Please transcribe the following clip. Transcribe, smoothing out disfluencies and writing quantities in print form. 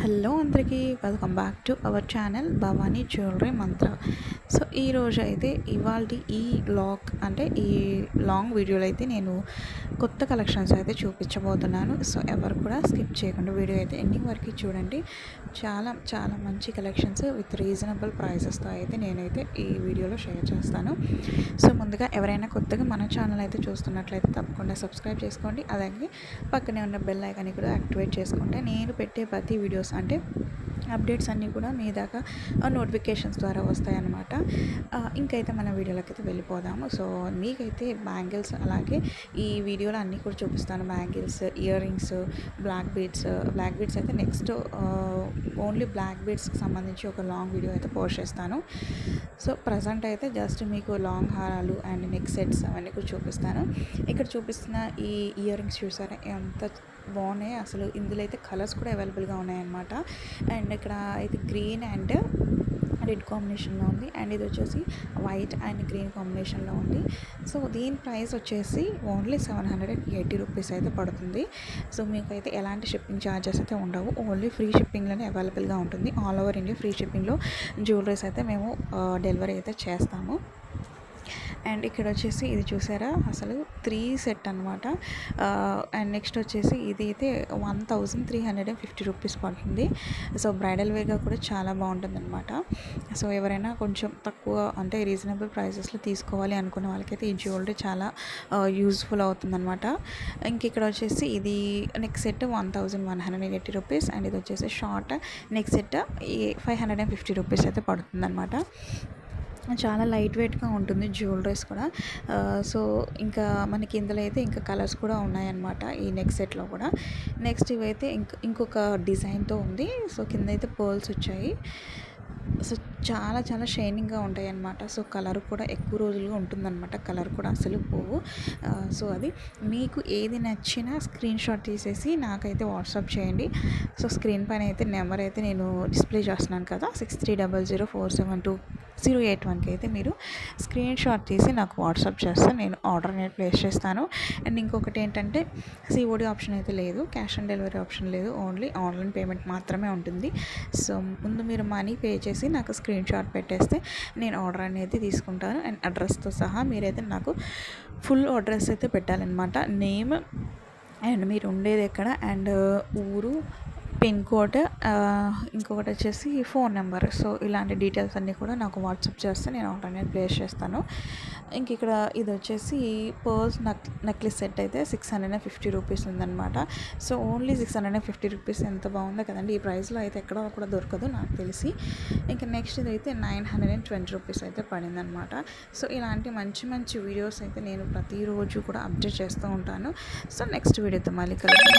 Hello అందరికీ welcome back to our channel Bhavani jewellery Mantra. So ఈరోజు అయితే ఇవాల్టి ఈ లాగ్ అంటే ఈ లాంగ్ వీడియోలో అయితే నేను కొత్త కలెక్షన్స్ అయితే చూపించబోతున్నాను. సో ఎవరు కూడా స్కిప్ చేయకుండా వీడియో అయితే ఎండింగ్ వరకు చూడండి. చాలా చాలా మంచి కలెక్షన్స్ విత్ రీజనబుల్ ప్రైసెస్తో అయితే నేనైతే ఈ వీడియోలో షేర్ చేస్తాను. సో ముందుగా ఎవరైనా కొత్తగా మన ఛానల్ అయితే చూస్తున్నట్లయితే తప్పకుండా సబ్స్క్రైబ్ చేసుకోండి. అలాగే పక్కనే ఉన్న బెల్ ఐకాన్ని కూడా యాక్టివేట్ చేసుకుంటే నేను పెట్టే ప్రతి వీడియోస్ అంటే అప్డేట్స్ అన్నీ కూడా మీ దాకా నోటిఫికేషన్స్ ద్వారా వస్తాయన్నమాట. ఇంకైతే మన వీడియోలోకి అయితే వెళ్ళిపోదాము. సో మీకైతే బ్యాంగిల్స్ అలాగే ఈ వీడియోలో అన్నీ కూడా చూపిస్తాను. Bangles, earrings, black beads అయితే నెక్స్ట్ ఓన్లీ బ్లాక్ బీడ్స్కి సంబంధించి ఒక లాంగ్ వీడియో అయితే పోస్ట్ చేస్తాను. సో ప్రజెంట్ అయితే జస్ట్ మీకు లాంగ్ హారాలు అండ్ నెక్ సెట్స్ అవన్నీ కూడా చూపిస్తాను. ఇక్కడ చూపిస్తున్న ఈ ఇయర్ రింగ్స్ చూసారా ఎంత బాగున్నాయి. అసలు ఇందులో అయితే కలర్స్ కూడా అవైలబుల్గా ఉన్నాయన్నమాట. అండ్ ఇక్కడ అయితే గ్రీన్ అండ్ రెడ్ కాంబినేషన్లో ఉంది. అండ్ ఇది వచ్చేసి వైట్ అండ్ గ్రీన్ కాంబినేషన్లో ఉంది. సో దీని ప్రైస్ వచ్చేసి ఓన్లీ 780 రూపీస్ అయితే పడుతుంది. సో మీకు అయితే ఎలాంటి షిప్పింగ్ ఛార్జెస్ అయితే ఉండవు. ఓన్లీ ఫ్రీ షిప్పింగ్లోనే అవైలబుల్గా ఉంటుంది. ఆల్ ఓవర్ ఇండియా ఫ్రీ షిప్పింగ్లో జ్యువెలరీస్ అయితే మేము డెలివరీ అయితే చేస్తాము. అండ్ ఇక్కడ వచ్చేసి ఇది చూసారా అసలు 3 సెట్ అనమాట. అండ్ నెక్స్ట్ వచ్చేసి ఇది అయితే 1350 రూపీస్ పడుతుంది. సో బ్రైడల్ వేగా కూడా చాలా బాగుంటుంది అనమాట. సో ఎవరైనా కొంచెం తక్కువ అంటే రీజనబుల్ ప్రైసెస్లో తీసుకోవాలి అనుకున్న వాళ్ళకైతే ఈ జ్యువెలరీ చాలా యూజ్ఫుల్ అవుతుందన్నమాట. ఇంక ఇక్కడ వచ్చేసి ఇది నెక్స్ట్ సెట్ 1180 రూపీస్. అండ్ ఇది వచ్చేసి షార్ట్ నెక్స్ట్ సెట్ 550 రూపీస్ అయితే పడుతుందన్నమాట. చాలా లైట్ వెయిట్గా ఉంటుంది జ్యువెలరీస్ కూడా. సో ఇంకా మనకి ఇందులో అయితే ఇంకా కలర్స్ కూడా ఉన్నాయన్నమాట ఈ నెక్ సెట్లో కూడా. నెక్స్ట్ ఇవైతే ఇంకొక డిజైన్తో ఉంది. సో కింద అయితే పర్ల్స్ వచ్చాయి. సో చాలా చాలా షైనింగ్గా ఉంటాయి అన్నమాట. సో కలర్ కూడా ఎక్కువ రోజులుగా ఉంటుందన్నమాట. కలర్ కూడా అసలు పోవు. సో అది మీకు ఏది నచ్చినా స్క్రీన్ షాట్ తీసేసి నాకైతే వాట్సాప్ చేయండి. సో స్క్రీన్ పైన అయితే నెంబర్ అయితే నేను డిస్ప్లే చేస్తున్నాను కదా, 6300472081కి అయితే మీరు స్క్రీన్ షాట్ తీసి నాకు వాట్సాప్ చేస్తే నేను ఆర్డర్ అనేది ప్లేస్ చేస్తాను. అండ్ ఇంకొకటి ఏంటంటే సిఓడి ఆప్షన్ అయితే లేదు, క్యాష్ ఆన్ డెలివరీ ఆప్షన్ లేదు, ఓన్లీ ఆన్లైన్ పేమెంట్ మాత్రమే ఉంటుంది. సో ముందు మీరు మనీ పే చేసి నాకు స్క్రీన్ షాట్ పెట్టేస్తే నేను ఆర్డర్ అనేది తీసుకుంటాను. అండ్ అడ్రస్తో సహా మీరైతే నాకు ఫుల్ అడ్రస్ అయితే పెట్టాలన్నమాట. నేమ్ అండ్ మీరు ఉండేది ఎక్కడ అండ్ ఊరు, పిన్ కోడ్, ఇంకొకటి వచ్చేసి ఫోన్ నెంబర్. సో ఇలాంటి డీటెయిల్స్ అన్నీ కూడా నాకు వాట్సాప్ చేస్తే నేను ఆర్డర్ అనేది ప్లేస్ చేస్తాను. ఇంక ఇక్కడ ఇది వచ్చేసి పర్ల్స్ నెక్లెస్ సెట్ అయితే 650 రూపీస్ ఉందన్నమాట. సో ఓన్లీ 650 రూపీస్ ఎంత బాగుందో కదండి. ఈ ప్రైస్లో అయితే ఎక్కడ కూడా దొరకదు నాకు తెలిసి. ఇంకా నెక్స్ట్ ఇది అయితే 920 రూపీస్ అయితే పడిందనమాట. సో ఇలాంటి మంచి మంచి వీడియోస్ అయితే నేను ప్రతిరోజు కూడా అప్డేట్ చేస్తూ ఉంటాను. సో నెక్స్ట్ వీడియోతో మళ్ళీ కలుద్దాం.